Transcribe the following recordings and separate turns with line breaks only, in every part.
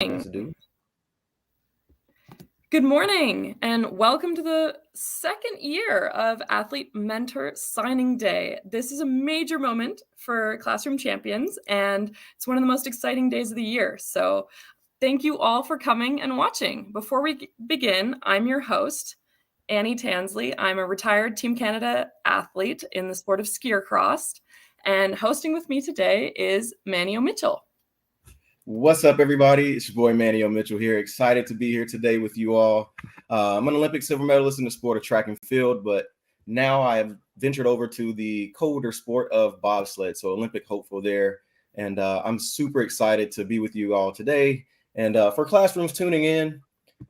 Let's do.
Good morning and welcome to the second year of Athlete Mentor Signing Day. This is a major moment for Classroom Champions and it's one of the most exciting days of the year. So thank you all for coming and watching. Before we begin, I'm your host, Annie Tansley. I'm a retired Team Canada athlete in the sport of skier cross, and hosting with me today is Manio Mitchell.
What's up, everybody? It's your boy Manio Mitchell here. Excited to be here today with you all. I'm an Olympic silver medalist in the sport of track and field, but now I have ventured over to the colder sport of bobsled, so Olympic hopeful there. And I'm super excited to be with you all today. And for classrooms tuning in,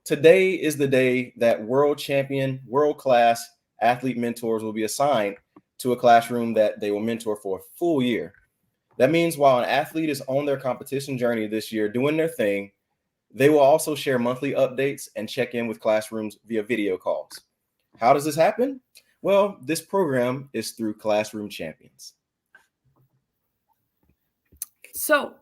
today is the day that world champion, world-class athlete mentors will be assigned to a classroom that they will mentor for a full year. That means while an athlete is on their competition journey this year doing their thing, they will also share monthly updates and check in with classrooms via video calls. How does this happen? Well, this program is through Classroom Champions.
So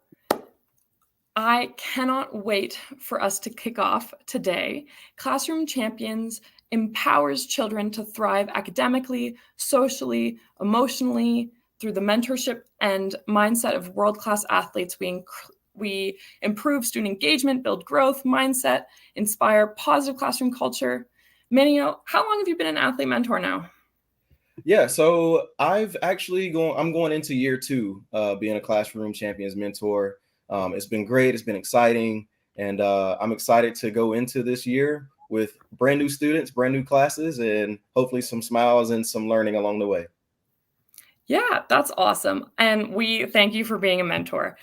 I cannot wait for us to kick off today. Classroom Champions empowers children to thrive academically, socially, emotionally, through the mentorship and mindset of world-class athletes. We improve student engagement, build growth, mindset, inspire positive classroom culture. Manio, how long have you been an athlete mentor now?
Yeah, so I'm going into year 2 being a Classroom Champions mentor. It's been great. It's been exciting. And I'm excited to go into this year with brand new students, brand new classes, and hopefully some smiles and some learning along the way.
Yeah, that's awesome. And we thank you for being a mentor.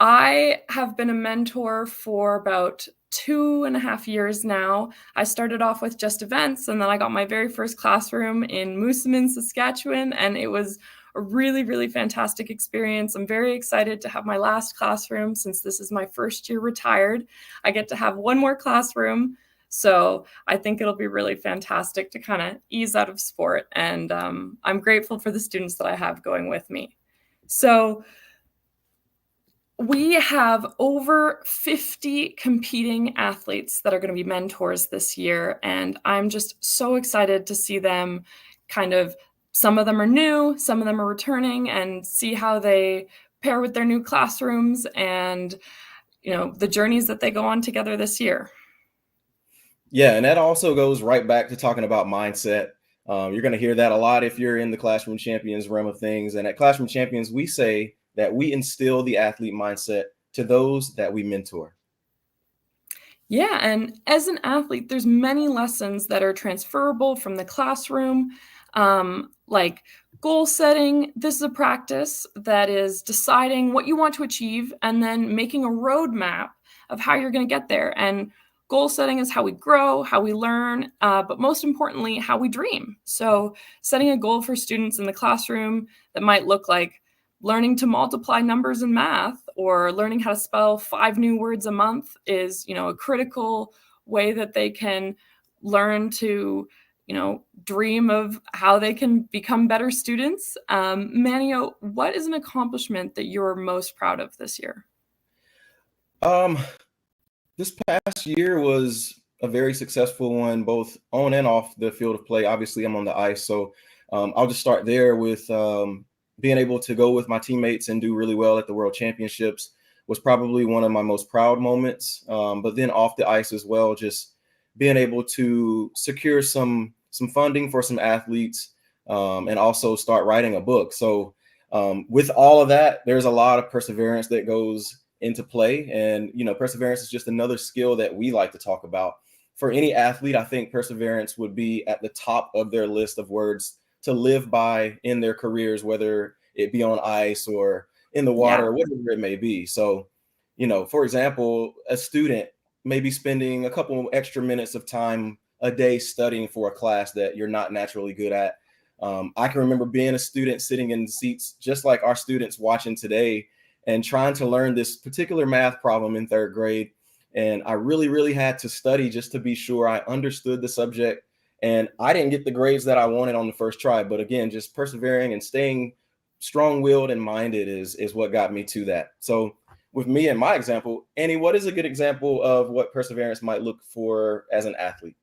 I have been a mentor for about 2.5 years now. I started off with just events, and then I got my very first classroom in Moosomin, Saskatchewan, and it was a really, really fantastic experience. I'm very excited to have my last classroom since this is my first year retired. I get to have one more classroom. So I think it'll be really fantastic to kind of ease out of sport. And I'm grateful for the students that I have going with me. So we have over 50 competing athletes that are going to be mentors this year. And I'm just so excited to see them some of them are new, some of them are returning, and see how they pair with their new classrooms and, the journeys that they go on together this year.
Yeah, and that also goes right back to talking about mindset. You're going to hear that a lot if you're in the Classroom Champions realm of things. And at Classroom Champions, we say that we instill the athlete mindset to those that we mentor.
Yeah, and as an athlete, there's many lessons that are transferable from the classroom, like goal setting. This is a practice that is deciding what you want to achieve and then making a roadmap of how you're going to get there. And goal setting is how we grow, how we learn, but most importantly, how we dream. So setting a goal for students in the classroom that might look like learning to multiply numbers in math or learning how to spell 5 new words a month is, a critical way that they can learn to, dream of how they can become better students. Manio, what is an accomplishment that you're most proud of this year?
This past year was a very successful one, both on and off the field of play. Obviously, I'm on the ice, so I'll just start there with being able to go with my teammates and do really well at the World Championships was probably one of my most proud moments. But then off the ice as well, just being able to secure some funding for some athletes and also start writing a book. So with all of that, there's a lot of perseverance that goes into play. And, perseverance is just another skill that we like to talk about. For any athlete, I think perseverance would be at the top of their list of words to live by in their careers, whether it be on ice or in the water, or whatever it may be. So, for example, a student may be spending a couple extra minutes of time a day studying for a class that you're not naturally good at. I can remember being a student sitting in seats just like our students watching today and trying to learn this particular math problem in 3rd grade. And I really, really had to study just to be sure I understood the subject. And I didn't get the grades that I wanted on the first try. But again, just persevering and staying strong-willed and minded is what got me to that. So with me and my example, Annie, what is a good example of what perseverance might look for as an athlete?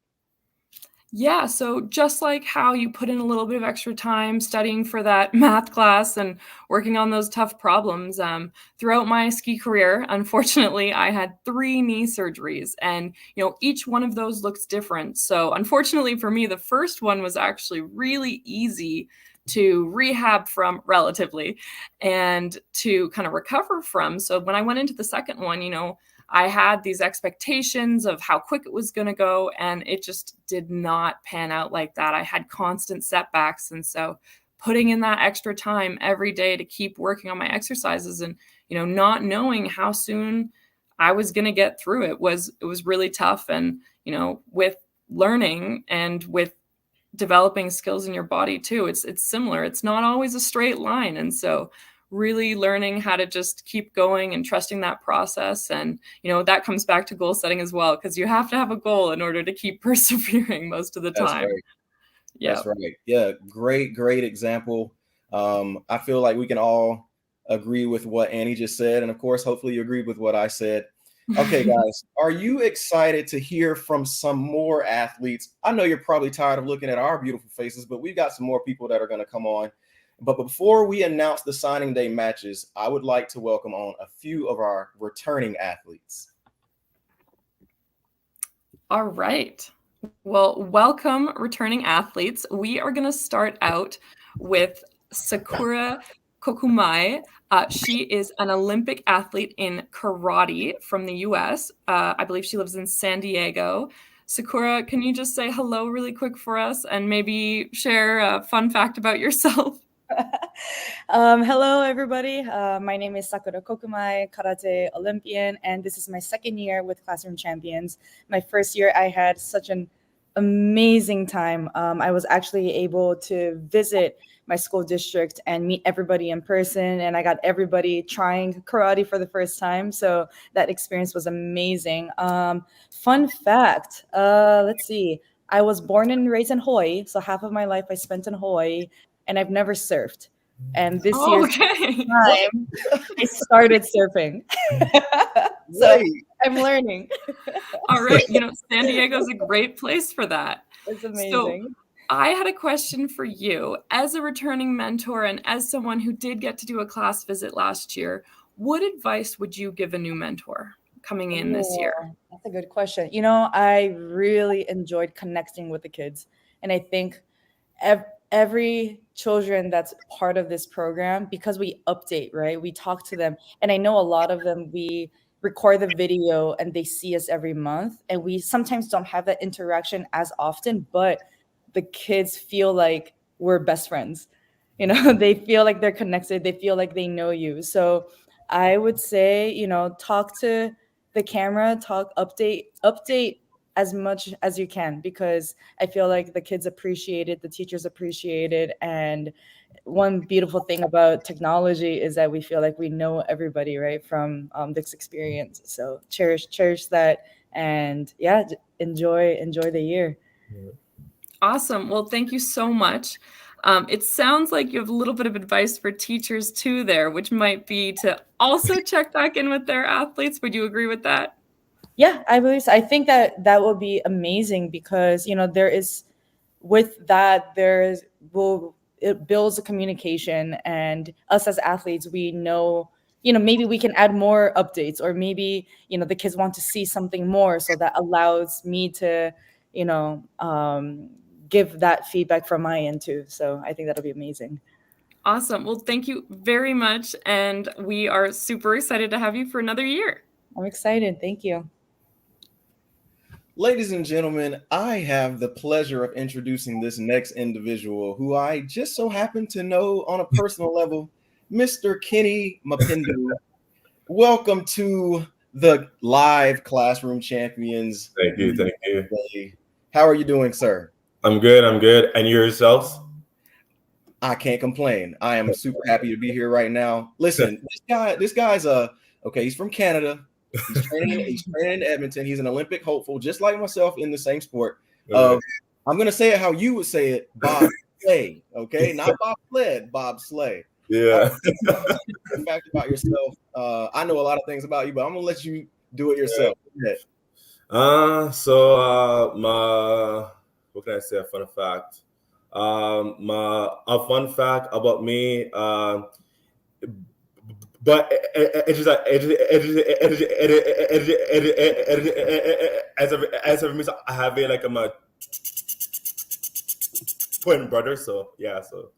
Yeah, so just like how you put in a little bit of extra time studying for that math class and working on those tough problems, throughout my ski career, unfortunately, I had 3 knee surgeries, and each one of those looks different. So, unfortunately for me, the first one was actually really easy to rehab from, relatively, and to kind of recover from. So when I went into the second one, I had these expectations of how quick it was going to go, and it just did not pan out like that. I had constant setbacks. And so putting in that extra time every day to keep working on my exercises and, not knowing how soon I was going to get through it was really tough. And, with learning and with developing skills in your body too, it's similar. It's not always a straight line. And so really learning how to just keep going and trusting that process. And, that comes back to goal setting as well, because you have to have a goal in order to keep persevering most of the
That's
time.
right.
Yeah.
That's right. Yeah, great example. I feel like we can all agree with what Annie just said. And of course, hopefully you agree with what I said. Okay, guys, are you excited to hear from some more athletes? I know you're probably tired of looking at our beautiful faces, but we've got some more people that are going to come on. But before we announce the signing day matches, I would like to welcome on a few of our returning athletes.
All right. Well, welcome, returning athletes. We are going to start out with Sakura Kokumai. She is an Olympic athlete in karate from the US. I believe she lives in San Diego. Sakura, can you just say hello really quick for us and maybe share a fun fact about yourself?
Hello, everybody. My name is Sakura Kokumai, karate Olympian, and this is my second year with Classroom Champions. My first year, I had such an amazing time. I was actually able to visit my school district and meet everybody in person, and I got everybody trying karate for the first time. So that experience was amazing. Fun fact, let's see. I was born and raised in Hawaii, so half of my life I spent in Hawaii, and I've never surfed. And this year's time, I started surfing. So I'm learning.
All right. San Diego's a great place for that.
It's amazing.
So I had a question for you. As a returning mentor and as someone who did get to do a class visit last year, what advice would you give a new mentor coming in this year?
That's a good question. I really enjoyed connecting with the kids. And I think every children that's part of this program, because we update, right? We talk to them. And I know a lot of them, we record the video and they see us every month. And we sometimes don't have that interaction as often, but the kids feel like we're best friends. They feel like they're connected. They feel like they know you. So I would say, talk to the camera, update as much as you can, because I feel like the kids appreciate it, the teachers appreciate it. And one beautiful thing about technology is that we feel like we know everybody, right, from this experience. So cherish that, and enjoy the year.
Awesome. Well, thank you so much. It sounds like you have a little bit of advice for teachers too there, which might be to also check back in with their athletes. Would you agree with that?
Yeah, I believe so. I think that would be amazing, because there is, with that, it builds a communication, and us as athletes, we know, maybe we can add more updates, or maybe the kids want to see something more, so that allows me to give that feedback from my end too. So I think that'll be amazing.
Awesome. Well, thank you very much, and we are super excited to have you for another year.
I'm excited. Thank you.
Ladies and gentlemen, I have the pleasure of introducing this next individual, who I just so happen to know on a personal level, Mr. Kenny Mapindu. Welcome to the Live Classroom Champions.
Thank you.
How are you doing, sir?
I'm good. And yourselves?
I can't complain. I am super happy to be here right now. Listen, this guy's he's from Canada. He's training in Edmonton. He's an Olympic hopeful, just like myself, in the same sport. I'm going to say it how you would say it, Bob Slay, okay? Not Bob Sled, Bob Slay.
Yeah.
In fact, about yourself, I know a lot of things about you, but I'm gonna let you do it yourself. Yeah.
What can I say? A fun fact. A fun fact about me. But it's just like as a means I have a like I'm a twin brother, so yeah, so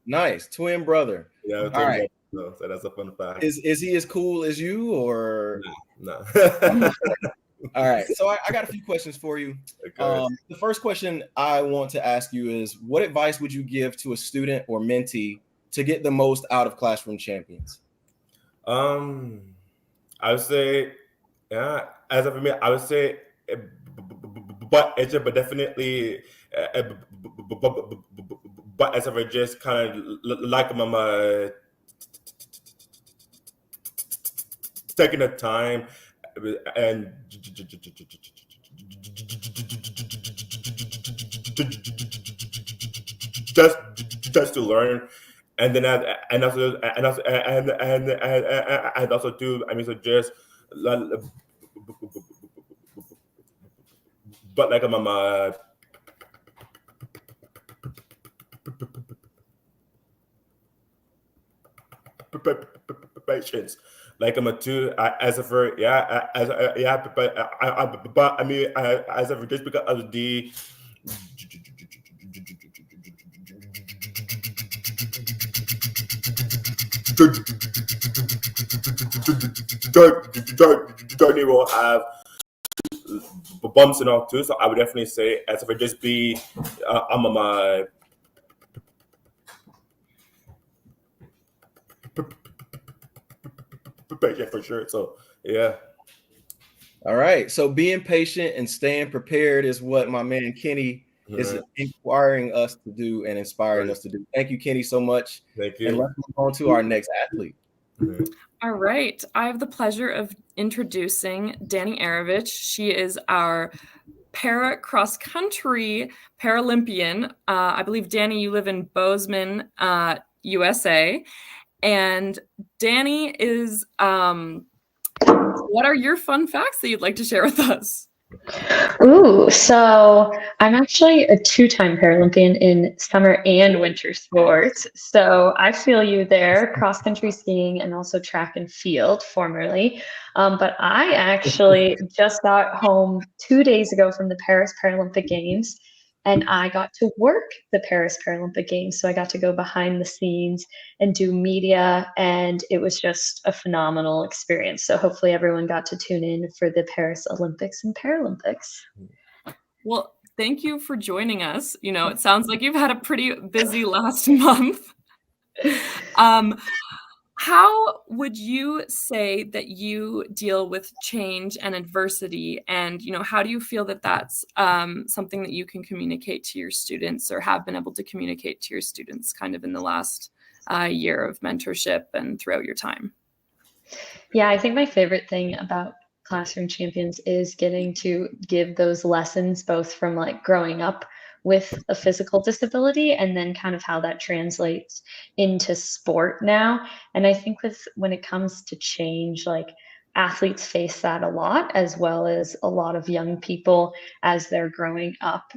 Nice twin brother.
yeah,
All right.
brother, so that's a fun fact.
Is he as cool as you or
No.
All right, so I got a few questions for you. The first question I want to ask you is, what advice would you give to a student or mentee to get the most out of Classroom Champions?
I would say, yeah, as of me, I would say, but definitely, but as of just kind of like my taking the time and just to learn, and then and also too. I mean, so just but like my patience. Like I'm a two as of for yeah as yeah, but I mean as of just because of the journey will have bumps and all too. So I would definitely say as if it just be I'm on my patient for sure. So yeah.
All right. So being patient and staying prepared is what my man Kenny is inquiring us to do and inspiring us to do. Thank you, Kenny, so much.
Thank you.
And let's move on to our next athlete.
All right. I have the pleasure of introducing Dani Arovich. She is our para cross country Paralympian. I believe, Dani, you live in Bozeman, USA. And Dani is, what are your fun facts that you'd like to share with us?
Ooh, so I'm actually a two-time Paralympian in summer and winter sports. So I feel you there, cross-country skiing and also track and field formerly. But I actually just got home 2 days ago from the Paris Paralympic Games, and I got to work the Paris Paralympic Games. So I got to go behind the scenes and do media, and it was just a phenomenal experience. So hopefully everyone got to tune in for the Paris Olympics and Paralympics.
Well, thank you for joining us. You know, it sounds like you've had a pretty busy last month. How would you say that you deal with change and adversity? And, you know, how do you feel that that's something that you can communicate to your students or have been able to communicate to your students kind of in the last year of mentorship and throughout your time?
Yeah, I think my favorite thing about Classroom Champions is getting to give those lessons both from like growing up with a physical disability and then kind of how that translates into sport now. And I think when it comes to change, like athletes face that a lot, as well as a lot of young people as they're growing up,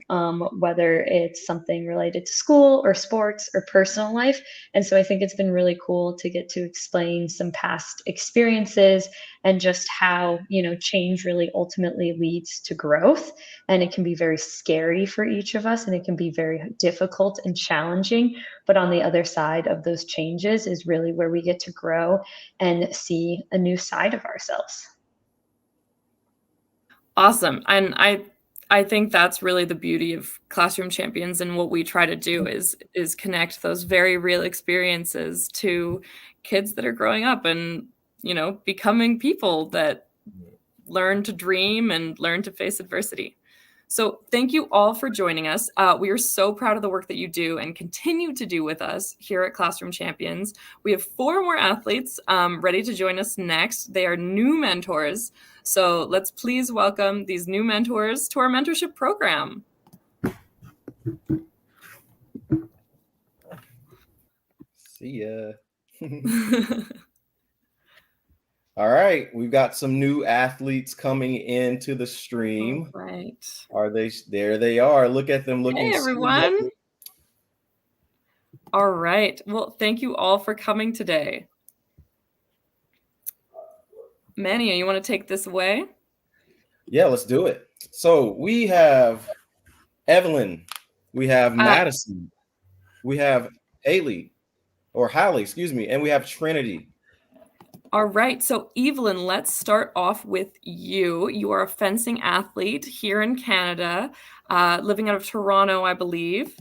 whether it's something related to school or sports or personal life. And so I think it's been really cool to get to explain some past experiences and just how, you know, change really ultimately leads to growth. And it can be very scary for each of us, and it can be very difficult and challenging. But on the other side of those changes is really where we get to grow and see a new side of ourselves.
Awesome. And I think that's really the beauty of Classroom Champions, and what we try to do is connect those very real experiences to kids that are growing up and, you know, becoming people that learn to dream and learn to face adversity. So thank you all for joining us. We are so proud of the work that you do and continue to do with us here at Classroom Champions. We have 4 more athletes ready to join us next. They are new mentors. So let's please welcome these new mentors to our mentorship program.
See ya. All right, we've got some new athletes coming into the stream.
All right.
Are they? There they are. Look at them looking.
Hey,
so
everyone.
lovely.
All right. Well, thank you all for coming today. Manny, you want to take this away?
Yeah, let's do it. So we have Evelyn, we have Madison, we have Haley, excuse me, and we have Trinity.
All right. So Evelyn, let's start off with you. You are a fencing athlete here in Canada, living out of Toronto, I believe.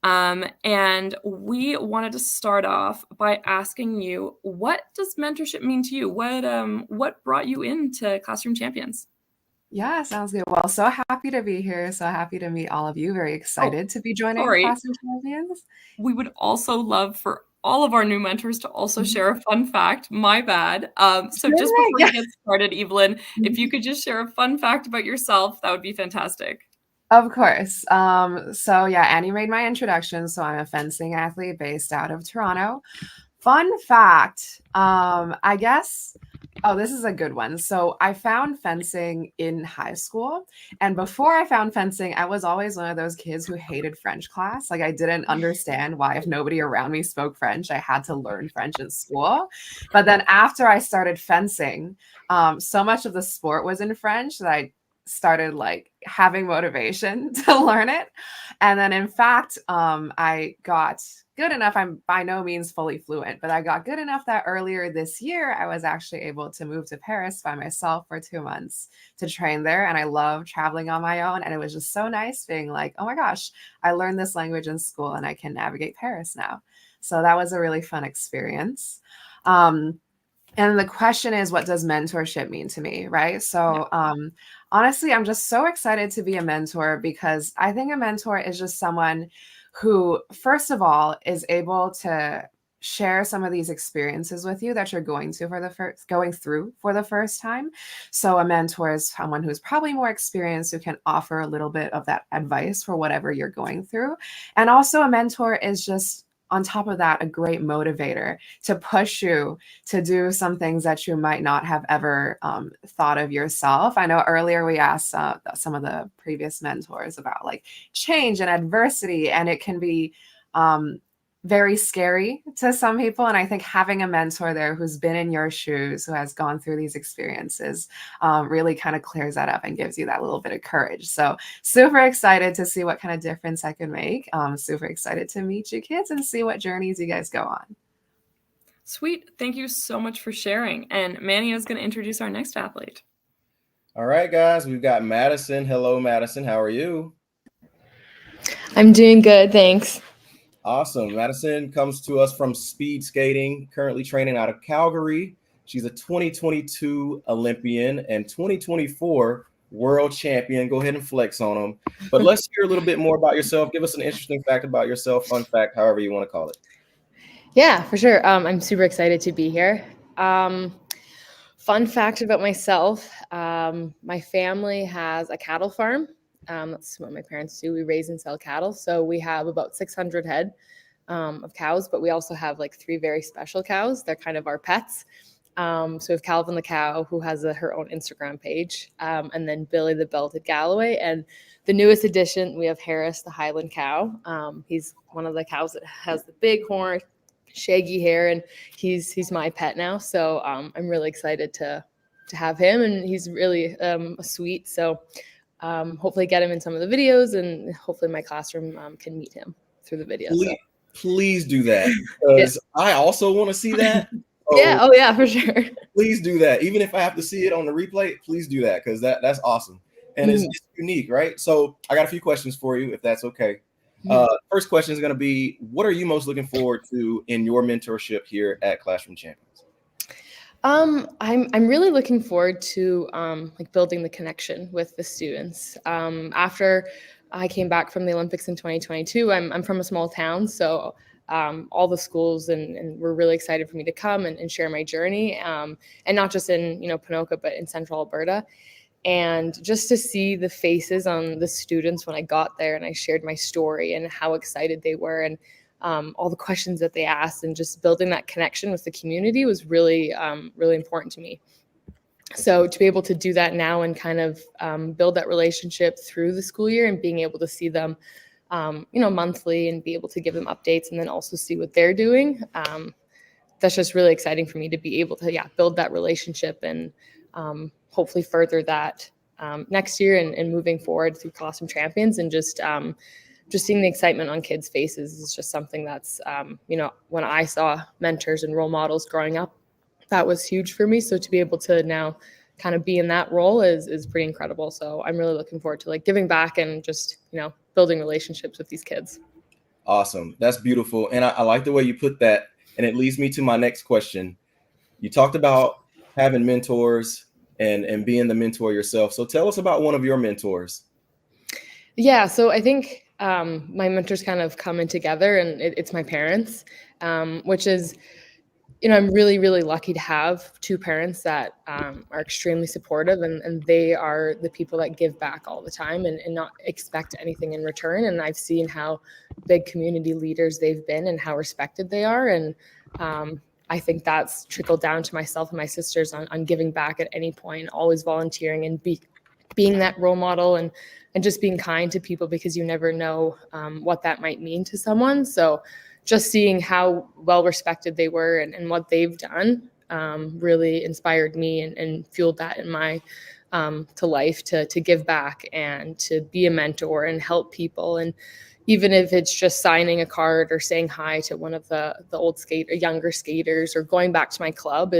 And we wanted to start off by asking you, what does mentorship mean to you? What brought you into Classroom Champions?
Yeah, sounds good. Well, so happy to be here. So happy to meet all of you. Very excited to be joining Classroom Champions.
We would also love for all of our new mentors to also share a fun fact. My bad. So just before you get started, Evelyn, if you could just share a fun fact about yourself, that would be fantastic.
Of course. So yeah, Annie made my introduction. So I'm a fencing athlete based out of Toronto. Fun fact, I guess, this is a good one. So I found fencing in high school. And before I found fencing, I was always one of those kids who hated French class. Like, I didn't understand why, if nobody around me spoke French, I had to learn French in school. But then after I started fencing, so much of the sport was in French that I started like having motivation to learn it. And then in fact, I got good enough. I'm by no means fully fluent, but I got good enough that earlier this year, I was actually able to move to Paris by myself for 2 months to train there. And I love traveling on my own. And it was just so nice being like, oh my gosh, I learned this language in school and I can navigate Paris now. So that was a really fun experience. And the question is, what does mentorship mean to me, right? So honestly, I'm just so excited to be a mentor because I think a mentor is just someone who, first of all, is able to share some of these experiences with you that you're going through for the first time. So a mentor is someone who's probably more experienced, who can offer a little bit of that advice for whatever you're going through. And also a mentor is just, on top of that, a great motivator to push you to do some things that you might not have ever thought of yourself. I know earlier we asked some of the previous mentors about like change and adversity, and it can be very scary to some people. And I think having a mentor there who's been in your shoes, who has gone through these experiences, really kind of clears that up and gives you that little bit of courage. So super excited to see what kind of difference I can make. Super excited to meet you kids and see what journeys you guys go on.
Sweet. Thank you so much for sharing. And Manny is going to introduce our next athlete.
All right, guys, we've got Madison. Hello, Madison. How are you?
I'm doing good, thanks.
Awesome. Madison comes to us from speed skating, currently training out of Calgary. She's a 2022 Olympian and 2024 world champion. Go ahead and flex on them. But let's hear a little bit more about yourself. Give us an interesting fact about yourself, fun fact, however you want to call it.
Yeah, for sure. I'm super excited to be here. Fun fact about myself, my family has a cattle farm. That's what my parents do. We raise and sell cattle. So we have about 600 head of cows, but we also have like 3 very special cows. They're kind of our pets. So we have Calvin the cow, who has her own Instagram page, and then Billy the belted Galloway. And the newest addition, we have Harris the Highland cow. He's one of the cows that has the big horn, shaggy hair, and he's my pet now. So I'm really excited to have him, and he's really sweet. So hopefully get him in some of the videos, and hopefully my classroom can meet him through the videos.
Please do that, because I also want to see that.
So yeah, oh yeah, for sure.
Please do that. Even if I have to see it on the replay, please do that, because that's awesome. And it's unique, right? So I got a few questions for you, if that's okay. First question is going to be, what are you most looking forward to in your mentorship here at Classroom Champions?
I'm really looking forward to like building the connection with the students. After I came back from the Olympics in 2022, I'm from a small town, so all the schools and were really excited for me to come and share my journey, and not just in Ponoka, but in Central Alberta. And just to see the faces on the students when I got there and I shared my story and how excited they were, and all the questions that they asked, and just building that connection with the community was really, really important to me. So to be able to do that now and kind of build that relationship through the school year and being able to see them, monthly and be able to give them updates and then also see what they're doing. That's just really exciting for me to be able to, build that relationship and hopefully further that next year and moving forward through Classroom Champions, and just seeing the excitement on kids' faces is just something that's, when I saw mentors and role models growing up, that was huge for me. So to be able to now kind of be in that role is pretty incredible. So I'm really looking forward to giving back and just, building relationships with these kids.
Awesome. That's beautiful. And I like the way you put that. And it leads me to my next question. You talked about having mentors and being the mentor yourself. So tell us about one of your mentors.
Yeah, so I think my mentors kind of come in together, and it's my parents, which is, I'm really, really lucky to have two parents that are extremely supportive, and they are the people that give back all the time and not expect anything in return. And I've seen how big community leaders they've been and how respected they are. And I think that's trickled down to myself and my sisters on giving back at any point, always volunteering and being that role model and just being kind to people, because you never know what that might mean to someone. So just seeing how well respected they were and what they've done really inspired me and fueled that in my to life to give back and to be a mentor and help people. And even if it's just signing a card or saying hi to one of the younger skaters, or going back to my club,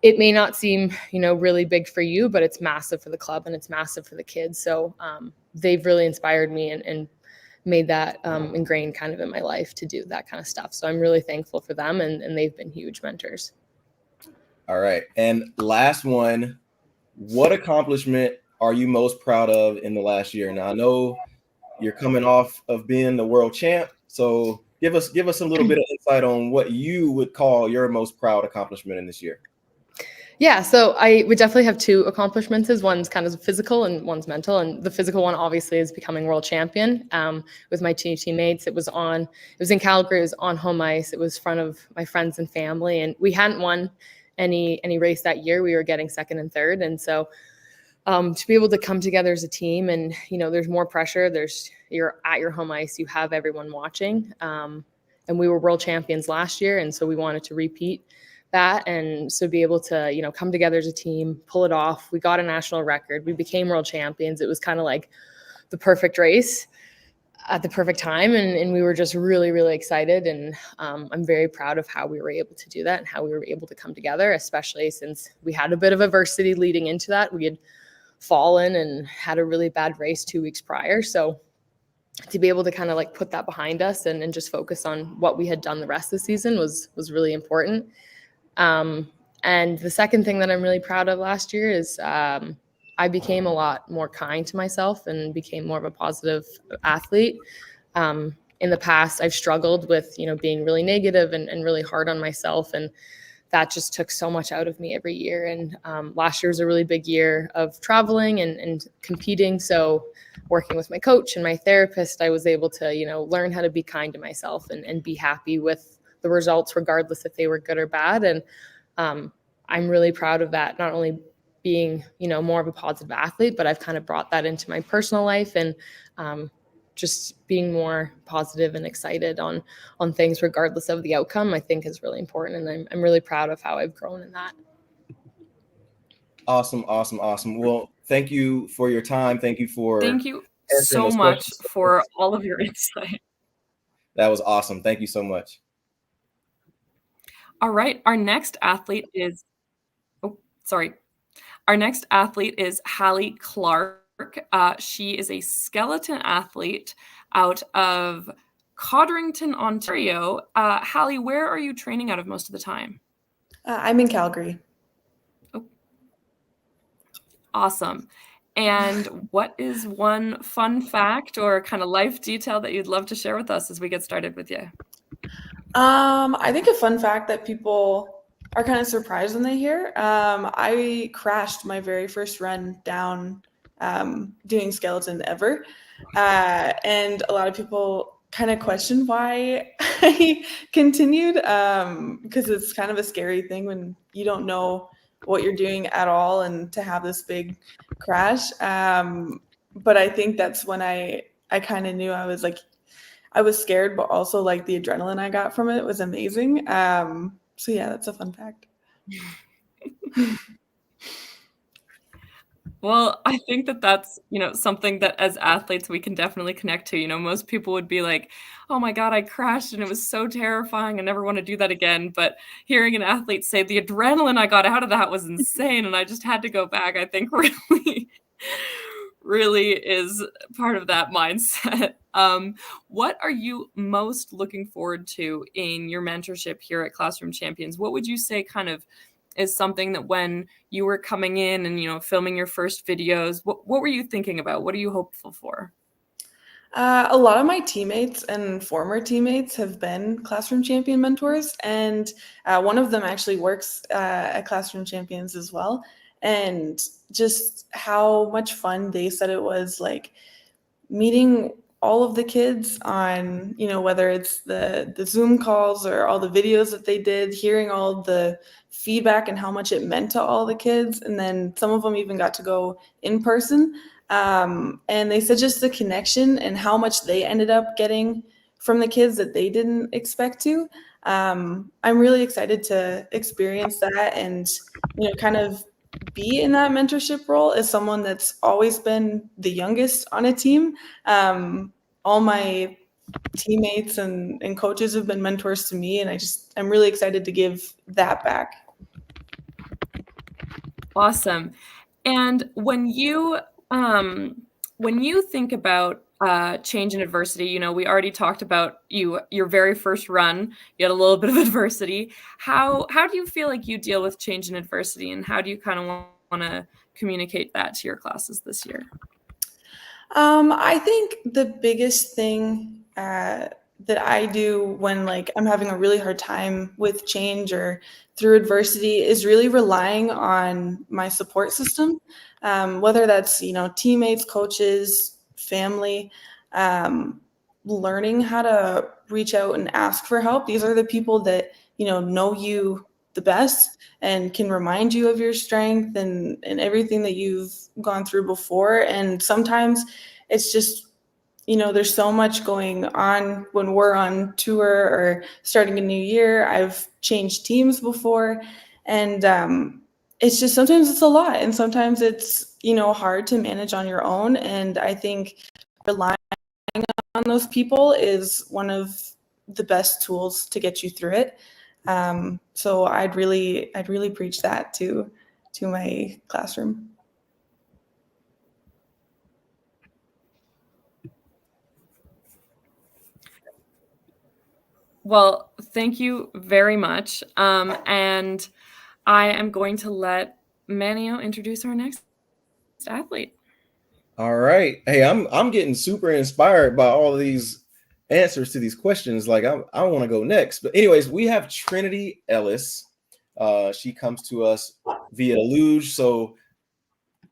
it may not seem, really big for you, but it's massive for the club and it's massive for the kids. So they've really inspired me and made that ingrained kind of in my life to do that kind of stuff. So I'm really thankful for them, and they've been huge mentors.
All right. And last one, what accomplishment are you most proud of in the last year? Now, I know you're coming off of being the world champ, so give us a little bit of insight on what you would call your most proud accomplishment in this year.
Yeah, so I would definitely have two accomplishments. One's kind of physical and one's mental. And the physical one obviously is becoming world champion with my two teammates. It was in Calgary, it was on home ice. It was in front of my friends and family. And we hadn't won any race that year. We were getting second and third. And so to be able to come together as a team, and, there's more pressure. You're at your home ice, you have everyone watching. And we were world champions last year. And so we wanted to repeat that. And so be able to, come together as a team, pull it off. We got a national record. We became world champions. It was kind of like the perfect race at the perfect time. And we were just really, really excited. And I'm very proud of how we were able to do that and how we were able to come together, especially since we had a bit of adversity leading into that. We had fallen and had a really bad race 2 weeks prior. So to be able to kind of put that behind us and just focus on what we had done the rest of the season was really important. And the second thing that I'm really proud of last year is I became a lot more kind to myself and became more of a positive athlete. In the past, I've struggled with, being really negative and really hard on myself. And that just took so much out of me every year. And last year was a really big year of traveling and competing. So working with my coach and my therapist, I was able to, learn how to be kind to myself and be happy with the results, regardless if they were good or bad. And I'm really proud of that, not only being, more of a positive athlete, but I've kind of brought that into my personal life and just being more positive and excited on things, regardless of the outcome, I think is really important. And I'm really proud of how I've grown in that.
Awesome. Well, thank you for your time. Thank you
so much for all of your insight.
That was awesome. Thank you so much.
All right. Our next athlete is Hallie Clark. She is a skeleton athlete out of Codrington, Ontario. Hallie, where are you training out of most of the time?
I'm in Calgary.
Oh. Awesome. And what is one fun fact or kind of life detail that you'd love to share with us as we get started with you?
I think a fun fact that people are kind of surprised when they hear, I crashed my very first run down doing skeleton ever. And a lot of people kind of questioned why I continued, because it's kind of a scary thing when you don't know what you're doing at all, and to have this big crash. But I think that's when I kind of knew. I was like, I was scared, but also like the adrenaline I got from it was amazing. So yeah, that's a fun fact.
Well, I think that that's, something that as athletes we can definitely connect to. Most people would be like, "Oh my God, I crashed and it was so terrifying. I never want to do that again." But hearing an athlete say the adrenaline I got out of that was insane and I just had to go back, I think really, really is part of that mindset. What are you most looking forward to in your mentorship here at Classroom Champions? What would you say kind of is something that when you were coming in and, filming your first videos, what were you thinking about? What are you hopeful for?
A lot of my teammates and former teammates have been Classroom Champion mentors, and one of them actually works at Classroom Champions as well. And just how much fun they said it was, like meeting all of the kids on, whether it's the Zoom calls or all the videos that they did, hearing all the feedback and how much it meant to all the kids. And then some of them even got to go in person. And they said just the connection and how much they ended up getting from the kids that they didn't expect to. I'm really excited to experience that and, kind of be in that mentorship role as someone that's always been the youngest on a team. All my teammates and coaches have been mentors to me, and I'm really excited to give that back.
Awesome. And when you think about change and adversity, we already talked about your very first run, you had a little bit of adversity. How do you feel like you deal with change and adversity, and how do you kind of want to communicate that to your classes this year?
I think the biggest thing that I do when I'm having a really hard time with change or through adversity is really relying on my support system, whether that's teammates, coaches, family, learning how to reach out and ask for help. These are the people that know you the best and can remind you of your strength and everything that you've gone through before. And sometimes it's just, there's so much going on when we're on tour or starting a new year. I've changed teams before, and it's just sometimes it's a lot, and sometimes it's hard to manage on your own. And I think relying on those people is one of the best tools to get you through it. So I'd really preach that to my classroom.
Well, thank you very much. And I am going to let Manio introduce our next athlete.
All right. Hey, I'm getting super inspired by all of these answers to these questions. Like I want to go next. But anyways, we have Trinity Ellis. She comes to us via luge. So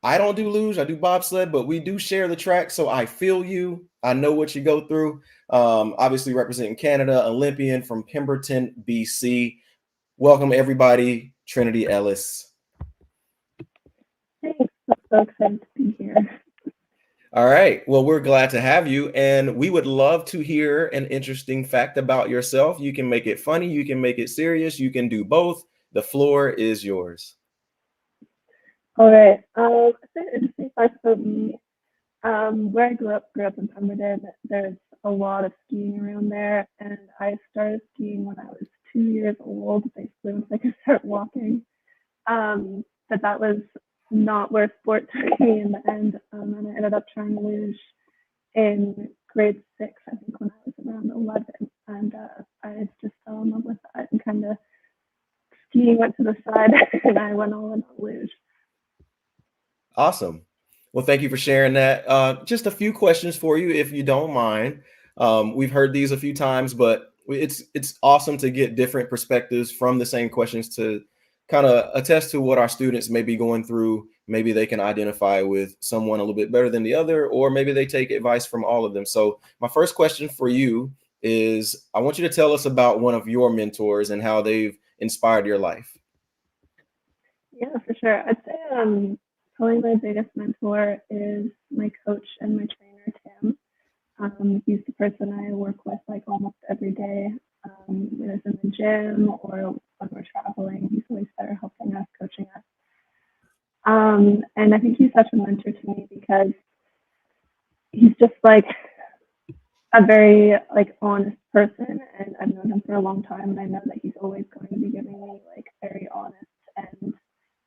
I don't do luge, I do bobsled, but we do share the track. So I feel you. I know what you go through. Obviously representing Canada, Olympian from Pemberton, BC. Welcome everybody, Trinity Ellis.
Thanks. I'm so excited to be here.
All right. Well, we're glad to have you, and we would love to hear an interesting fact about yourself. You can make it funny, you can make it serious, you can do both. The floor is yours.
All right. So interesting fact about me. Where I grew up in Pemberton. There's a lot of skiing around there, and I started skiing when I was 2 years old, basically once I could start walking. But that was not where sport took me in the end. And I ended up trying to luge in grade 6, I think, when I was around 11. And I just fell in love with that, and kind of skiing went to the side and I went all in on luge.
Awesome. Well, thank you for sharing that. Just a few questions for you, if you don't mind. We've heard these a few times, but it's awesome to get different perspectives from the same questions to kind of attest to what our students may be going through maybe they can identify with someone a little bit better than the other, or maybe they take advice from all of them. So my first question for you is, I want you to tell us about one of your mentors and how they've inspired your life.
Yeah, for sure. I'd say probably my biggest mentor is my coach and my trainer, Tim. He's the person I work with like almost every day, whether it's in the gym or when we're traveling. He's always there helping us, coaching us. And I think he's such a mentor to me because he's just like a very like honest person, and I've known him for a long time, and I know that he's always going to be giving me like very honest and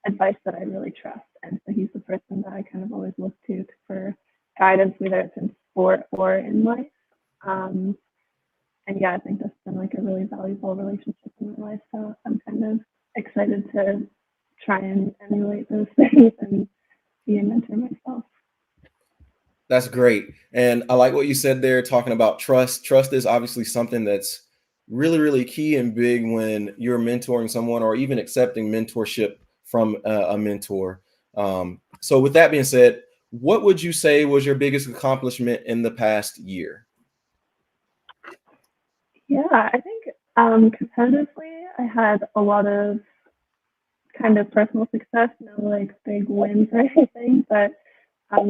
advice that I really trust. And so he's the person that I kind of always look to for guidance, whether it's in sport or in life. And yeah, I think that's been like a really valuable relationship in my life. So I'm kind of excited to try and emulate those things and be a mentor myself.
That's great. And I like what you said there, talking about trust. Trust is obviously something that's really, really key and big when you're mentoring someone or even accepting mentorship from a mentor. So with that being said, what would you say was your biggest accomplishment in the past year?
Yeah, I think competitively, I had a lot of kind of personal success, no like big wins or anything, but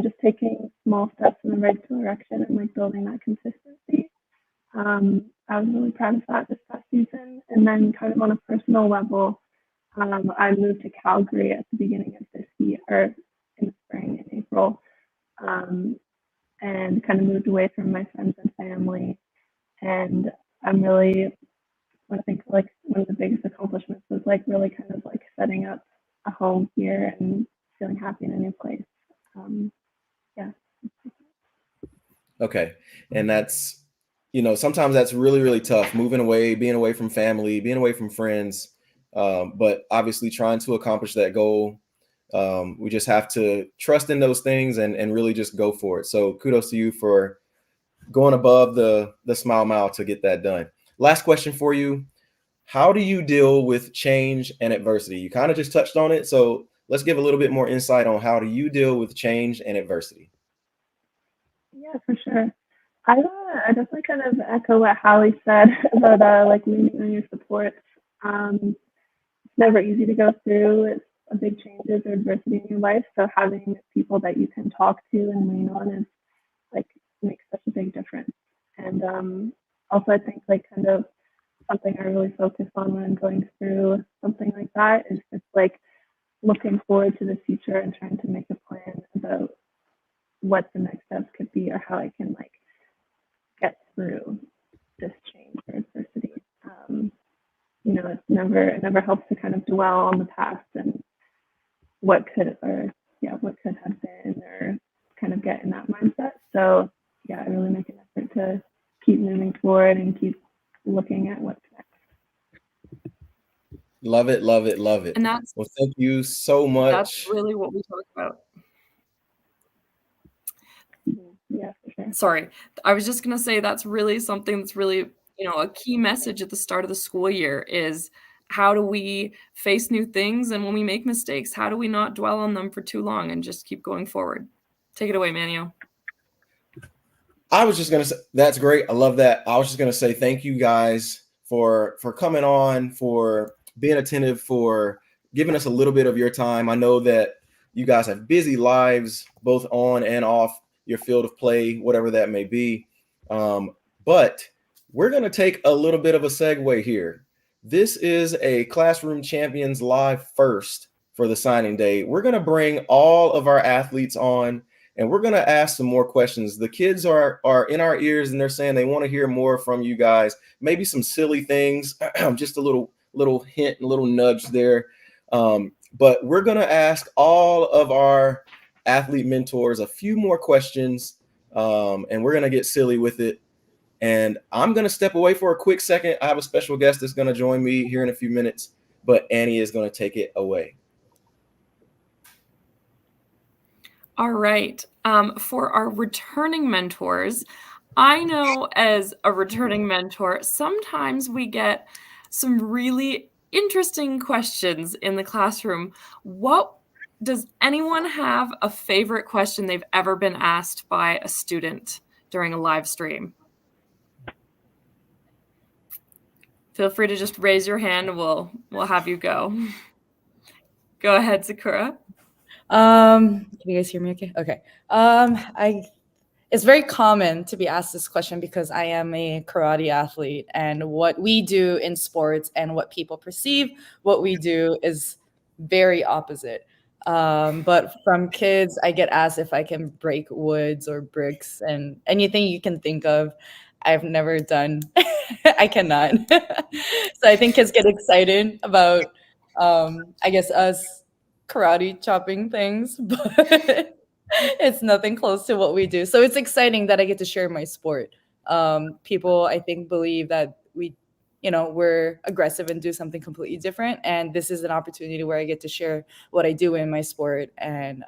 just taking small steps in the right direction and like building that consistency. I was really proud of that this past season. And then kind of on a personal level, I moved to Calgary at the beginning of this year, or in the spring, in April, and kind of moved away from my friends and family. And I'm really, I think like one of the biggest accomplishments was like really kind of like setting up a home here and feeling happy in a new place. Yeah.
Okay. And that's, sometimes that's really, really tough, moving away, being away from family, being away from friends. But obviously trying to accomplish that goal. We just have to trust in those things and really just go for it. So kudos to you for going above the smile mile to get that done. Last question for you. How do you deal with change and adversity? You kind of just touched on it. So let's give a little bit more insight on how do you deal with change and adversity?
Yeah, for sure. I definitely kind of echo what Hallie said about like leaning on your supports. It's never easy to go through. It's a big changes or adversity in your life. So having people that you can talk to and lean on is like makes such a big difference. And also I think like kind of something I really focus on when I'm going through something like that is just like looking forward to the future and trying to make a plan about what the next steps could be or how I can like get through this change or adversity. It never helps to kind of dwell on the past and what could have been, or kind of get in that mindset. So yeah, I really make an effort to keep moving forward and keep looking at what's next.
Love it, love it, love it.
And that's,
well, thank you so much.
That's really what we talk about.
Yeah, for sure.
Sorry, I was just gonna say that's really something that's really, a key message at the start of the school year is how do we face new things, and when we make mistakes, how do we not dwell on them for too long and just keep going forward? Take it away, Manio.
I was just gonna say that's great. I love that. I was just gonna say thank you guys for coming on, for being attentive, for giving us a little bit of your time. I know that you guys have busy lives, both on and off your field of play, whatever that may be. But we're gonna take a little bit of a segue here. This is a Classroom Champions Live first for the signing day. We're gonna bring all of our athletes on, and we're going to ask some more questions. The kids are in our ears, and they're saying they want to hear more from you guys. Maybe some silly things, just a little hint, a little nudge there. But we're going to ask all of our athlete mentors a few more questions, and we're going to get silly with it. And I'm going to step away for a quick second. I have a special guest that's going to join me here in a few minutes, but Annie is going to take it away.
All right. For our returning mentors, I know as a returning mentor, sometimes we get some really interesting questions in the classroom. What does anyone have a favorite question they've ever been asked by a student during a live stream? Feel free to just raise your hand and we'll have you go. Go ahead, Sakura.
Can you guys hear me okay? Okay. It's very common to be asked this question because I am a karate athlete, and what we do in sports and what people perceive what we do is very opposite. But from kids, I get asked if I can break woods or bricks and anything you can think of. I've never done. I cannot. So I think kids get excited about, I guess, us karate chopping things, but it's nothing close to what we do. So it's exciting that I get to share my sport. People, I think, believe that we're aggressive and do something completely different. And this is an opportunity where I get to share what I do in my sport and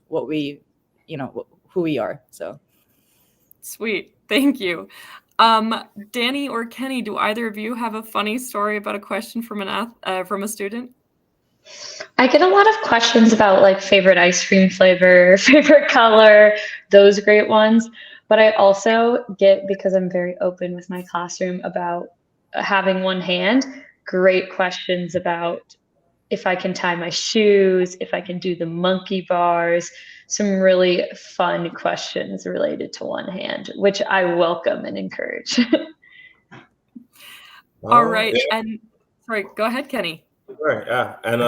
what we, who we are. So
sweet. Thank you. Danny or Kenny, do either of you have a funny story about a question from a student?
I get a lot of questions about like favorite ice cream flavor, favorite color, those great ones. But I also get, because I'm very open with my classroom about having one hand, great questions about if I can tie my shoes, if I can do the monkey bars, some really fun questions related to one hand, which I welcome and encourage.
All right. Yeah. And sorry, go ahead, Kenny.
Right, yeah. And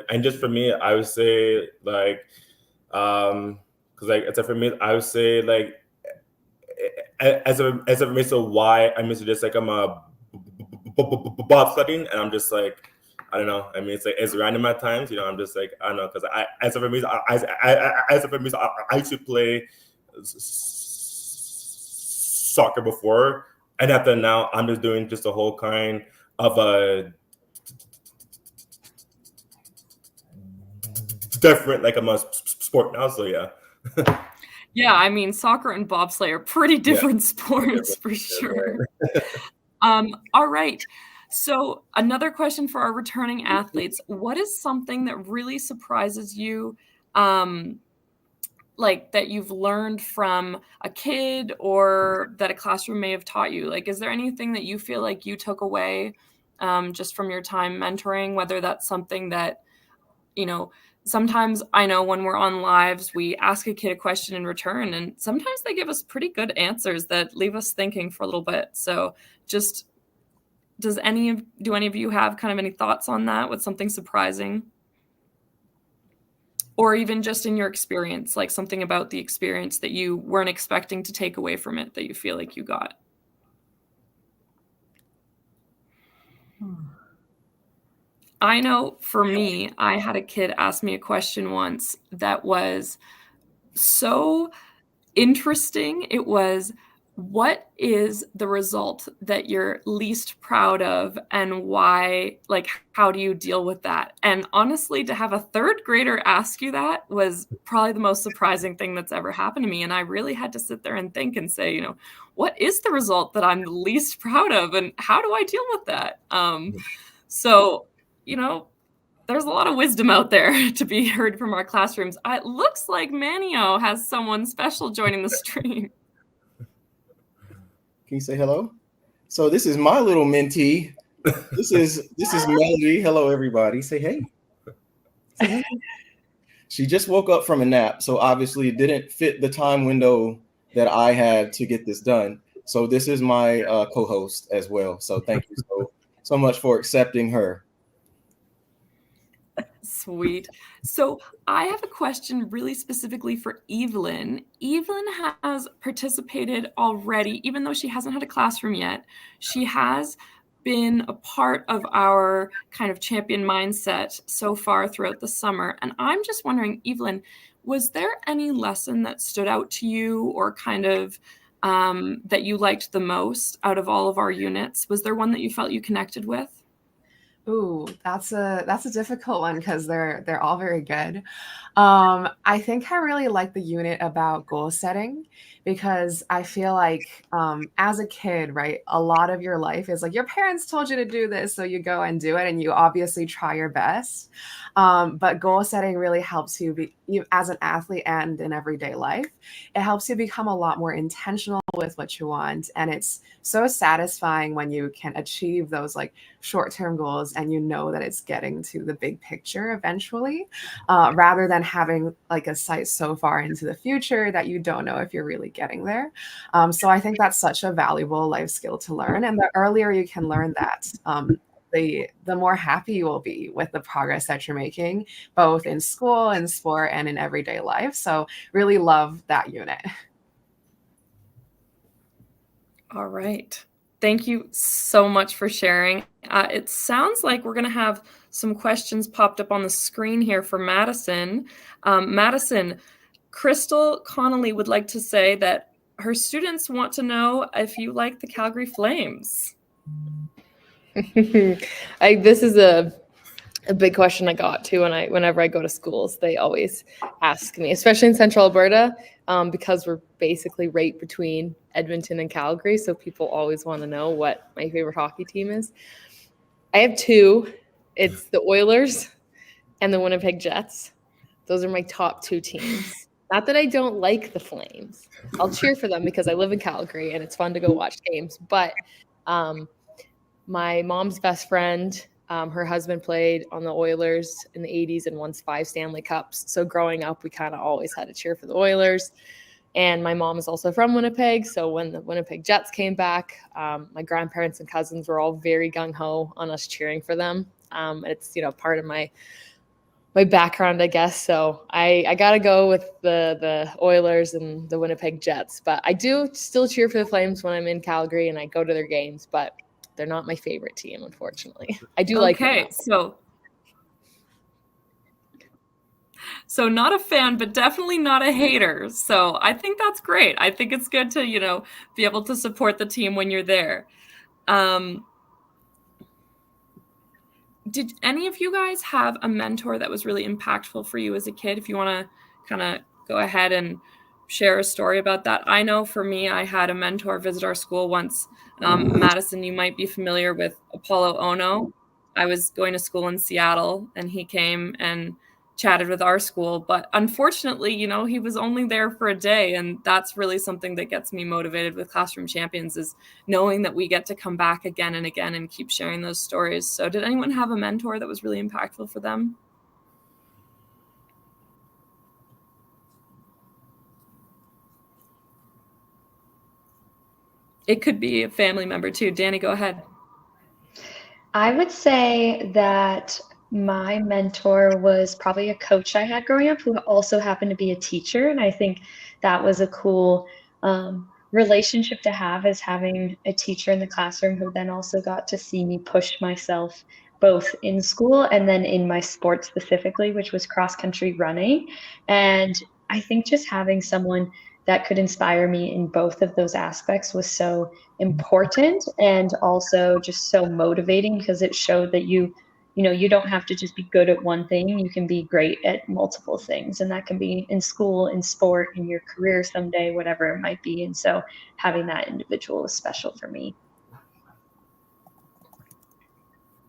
and just for me, I would say because it's for me, I would say as a me, so why I'm just like I'm a bobsledding, and I'm just like, I don't know. I mean, it's random at times, I'm just like, I don't know, because as for me, I used to play soccer before, and after now, I'm just doing just a whole kind of a different, like, I'm a sport now, so yeah.
Yeah, I mean, soccer and bobsleigh are pretty different sports for sure. All right. So another question for our returning athletes. What is something that really surprises you, like that you've learned from a kid or that a classroom may have taught you? Like, is there anything that you feel like you took away just from your time mentoring, whether that's something that, sometimes I know when we're on lives, we ask a kid a question in return, and sometimes they give us pretty good answers that leave us thinking for a little bit. So just, do any of you have kind of any thoughts on that? What's something surprising? Or even just in your experience, like something about the experience that you weren't expecting to take away from it that you feel like you got? I know for me, I had a kid ask me a question once that was so interesting. It was, what is the result that you're least proud of and why? Like, how do you deal with that? And honestly, to have a third grader ask you that was probably the most surprising thing that's ever happened to me. And I really had to sit there and think and say, what is the result that I'm the least proud of and how do I deal with that? So, there's a lot of wisdom out there to be heard from our classrooms. It looks like Manio has someone special joining the stream.
Can you say hello? So this is my little mentee. This is Melody. Hello, everybody. Say hey. Say hey. She just woke up from a nap, so obviously it didn't fit the time window that I had to get this done. So this is my co-host as well. So thank you so much for accepting her.
Sweet. So I have a question really specifically for Evelyn. Evelyn has participated already, even though she hasn't had a classroom yet. She has been a part of our kind of champion mindset so far throughout the summer. And I'm just wondering, Evelyn, was there any lesson that stood out to you or kind of that you liked the most out of all of our units? Was there one that you felt you connected with?
Ooh, that's a difficult one because they're all very good. I think I really like the unit about goal setting because I feel like as a kid, right, a lot of your life is like your parents told you to do this, so you go and do it, and you obviously try your best. But goal setting really helps you as an athlete and in everyday life. It helps you become a lot more intentional with what you want, and it's so satisfying when you can achieve those like short-term goals and you know that it's getting to the big picture eventually, rather than having like a sight so far into the future that you don't know if you're really getting there. So I think that's such a valuable life skill to learn, and the earlier you can learn that, the more happy you will be with the progress that you're making, both in school and sport and in everyday life. So really love that unit.
All right. Thank you so much for sharing. It sounds like we're going to have some questions popped up on the screen here for Madison. Madison, Crystal Connolly would like to say that her students want to know if you like the Calgary Flames.
This is a big question I got too whenever I go to schools. They always ask me, especially in Central Alberta, because we're basically right between Edmonton and Calgary. So people always want to know what my favorite hockey team is. I have two. It's the Oilers and the Winnipeg Jets. Those are my top two teams. Not that I don't like the Flames. I'll cheer for them because I live in Calgary and it's fun to go watch games. But my mom's best friend, her husband played on the Oilers in the 80s and won 5 Stanley Cups. So growing up, we kind of always had to cheer for the Oilers. And my mom is also from Winnipeg. So when the Winnipeg Jets came back, my grandparents and cousins were all very gung-ho on us cheering for them. It's, part of my background, I guess. So I got to go with the Oilers and the Winnipeg Jets. But I do still cheer for the Flames when I'm in Calgary and I go to their games. But they're not my favorite team, unfortunately. I do like them.
Okay, so not a fan, but definitely not a hater. So I think that's great. I think it's good to, be able to support the team when you're there. Did any of you guys have a mentor that was really impactful for you as a kid? If you want to kind of go ahead and share a story about that. I know for me, I had a mentor visit our school once. Madison, you might be familiar with Apollo Ono. I was going to school in Seattle and he came and chatted with our school. But unfortunately, he was only there for a day. And that's really something that gets me motivated with Classroom Champions, is knowing that we get to come back again and again and keep sharing those stories. So did anyone have a mentor that was really impactful for them? It could be a family member too. Danny, go ahead.
I would say that my mentor was probably a coach I had growing up who also happened to be a teacher. And I think that was a cool relationship to have, as having a teacher in the classroom who then also got to see me push myself both in school and then in my sport specifically, which was cross-country running. And I think just having someone that could inspire me in both of those aspects was so important, and also just so motivating, because it showed that you don't have to just be good at one thing. You can be great at multiple things, and that can be in school, in sport, in your career someday, whatever it might be. And so having that individual was special for me.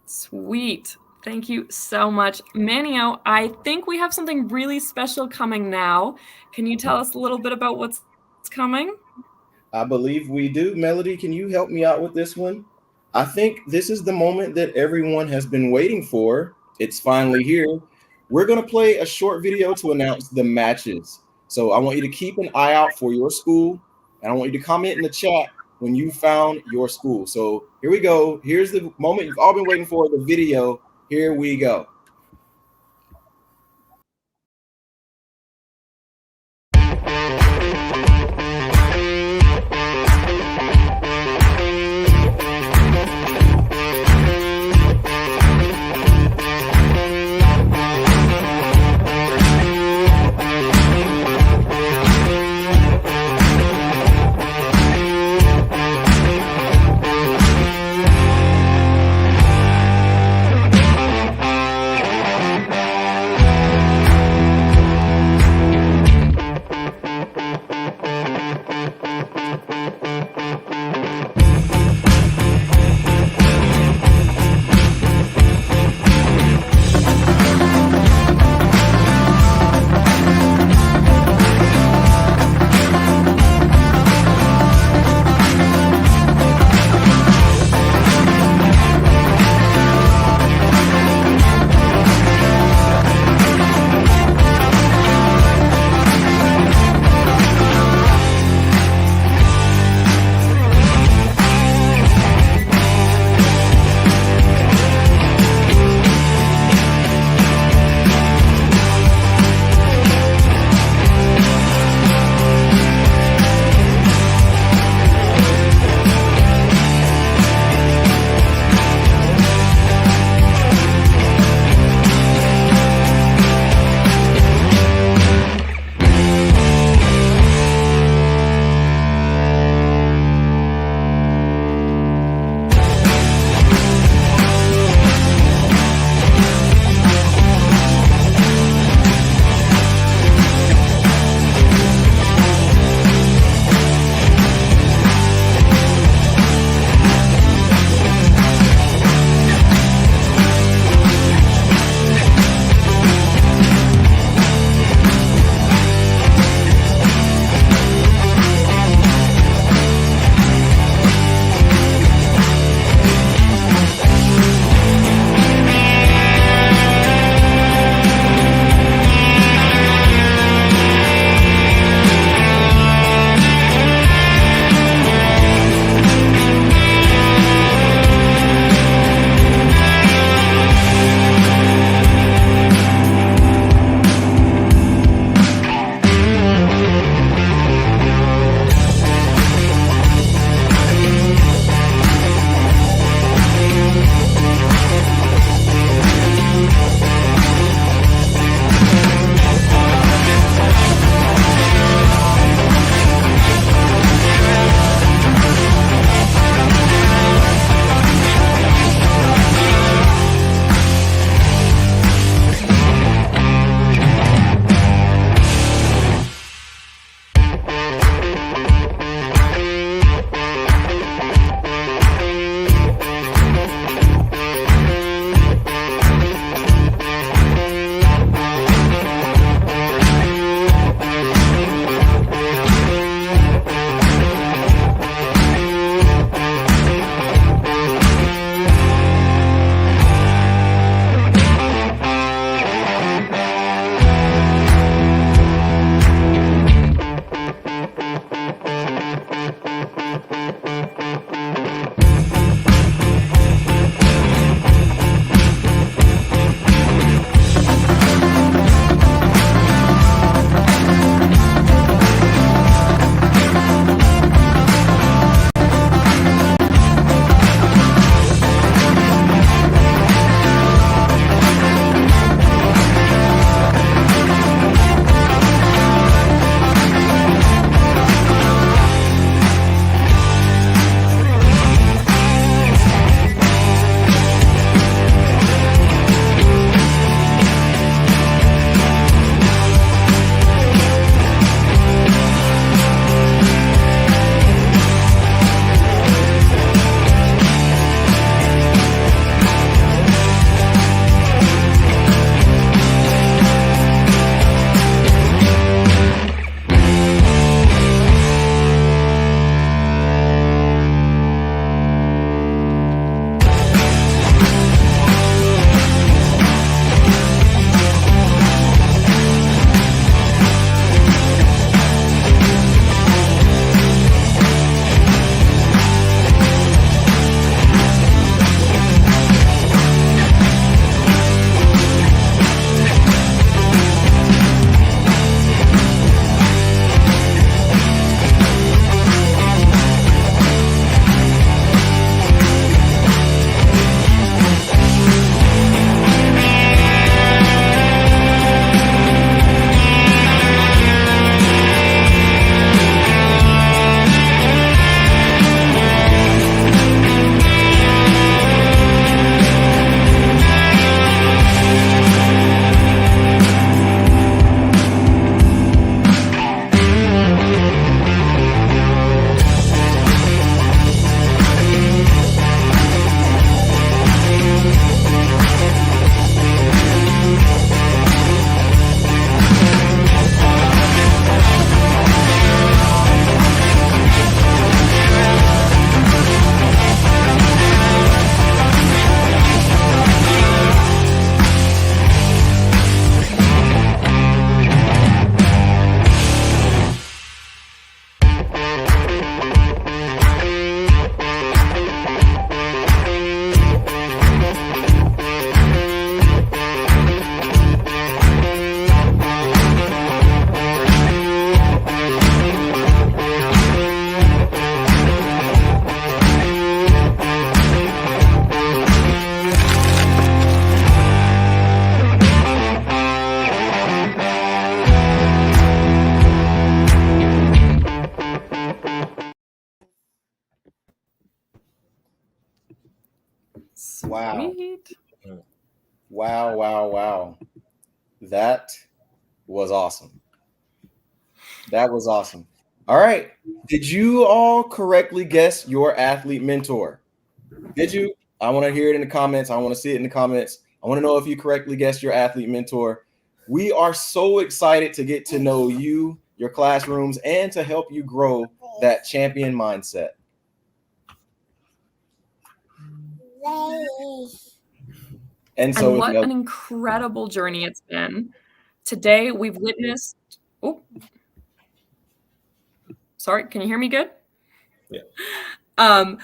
Sweet. Thank you so much. Manio, I think we have something really special coming now. Can you tell us a little bit about what's coming?
I believe we do. Melody, can you help me out with this one? I think this is the moment that everyone has been waiting for. It's finally here. We're going to play a short video to announce the matches. So I want you to keep an eye out for your school, and I want you to comment in the chat when you found your school. So here we go. Here's the moment you've all been waiting for, the video. Here we go. Wow.
Sweet.
Wow, wow, wow. That was awesome. That was awesome. All right. Did you all correctly guess your athlete mentor? Did you? I want to hear it in the comments. I want to see it in the comments. I want to know if you correctly guessed your athlete mentor. We are so excited to get to know you, your classrooms, and to help you grow that champion mindset. And so,
what an incredible journey it's been. Today, we've witnessed. Oh, sorry. Can you hear me good?
Yeah.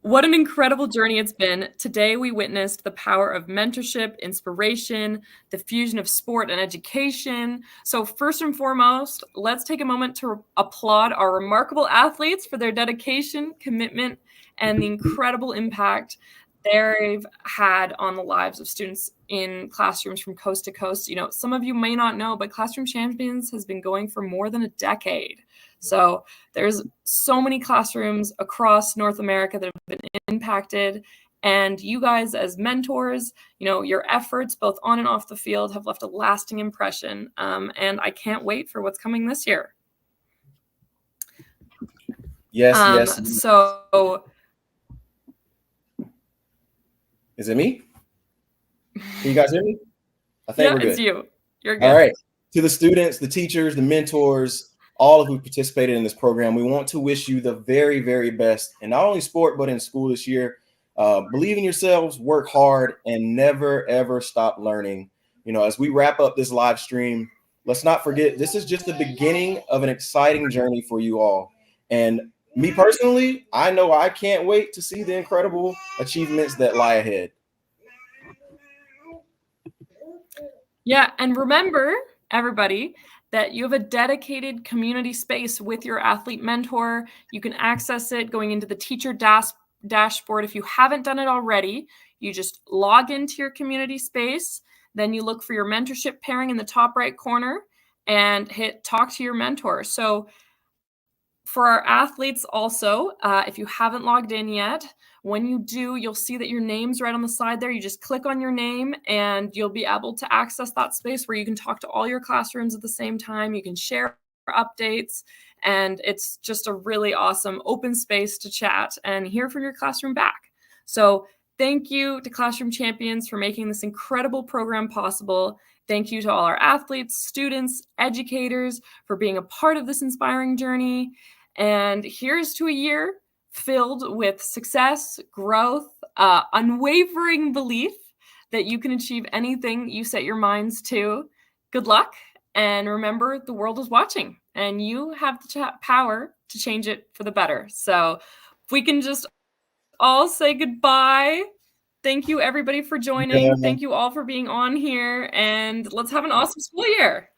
What an incredible journey it's been. Today, we witnessed the power of mentorship, inspiration, the fusion of sport and education. So first and foremost, let's take a moment to applaud our remarkable athletes for their dedication, commitment, and the incredible impact they've had on the lives of students in classrooms from coast to coast. You know, some of you may not know, but Classroom Champions has been going for more than a decade. So there's so many classrooms across North America that have been impacted. And you guys as mentors, you know, your efforts both on and off the field have left a lasting impression. And I can't wait for what's coming this year.
Yes.
So
is it me? Can you guys hear me? I think we're good.
It's you. You're good.
All right. To the students, the teachers, the mentors, all of who participated in this program, we want to wish you the very, very best in not only sport, but in school this year. Believe in yourselves, work hard, and never, ever stop learning. You know, as we wrap up this live stream, let's not forget, this is just the beginning of an exciting journey for you all. And me personally, I know I can't wait to see the incredible achievements that lie ahead.
Yeah, and remember, everybody, that you have a dedicated community space with your athlete mentor. You can access it going into the teacher dashboard. If you haven't done it already, you just log into your community space. Then you look for your mentorship pairing in the top right corner and hit talk to your mentor. So for our athletes also, if you haven't logged in yet, when you do, you'll see that your name's right on the side there. You just click on your name and you'll be able to access that space where you can talk to all your classrooms at the same time. You can share updates, and it's just a really awesome open space to chat and hear from your classroom back. So thank you to Classroom Champions for making this incredible program possible. Thank you to all our athletes, students, educators for being a part of this inspiring journey. And here's to a year filled with success, growth, unwavering belief that you can achieve anything you set your minds to. Good luck. And remember, the world is watching and you have the power to change it for the better. So if we can just all say goodbye. Thank you, everybody, for joining. Thank you all for being on here. And let's have an awesome school year.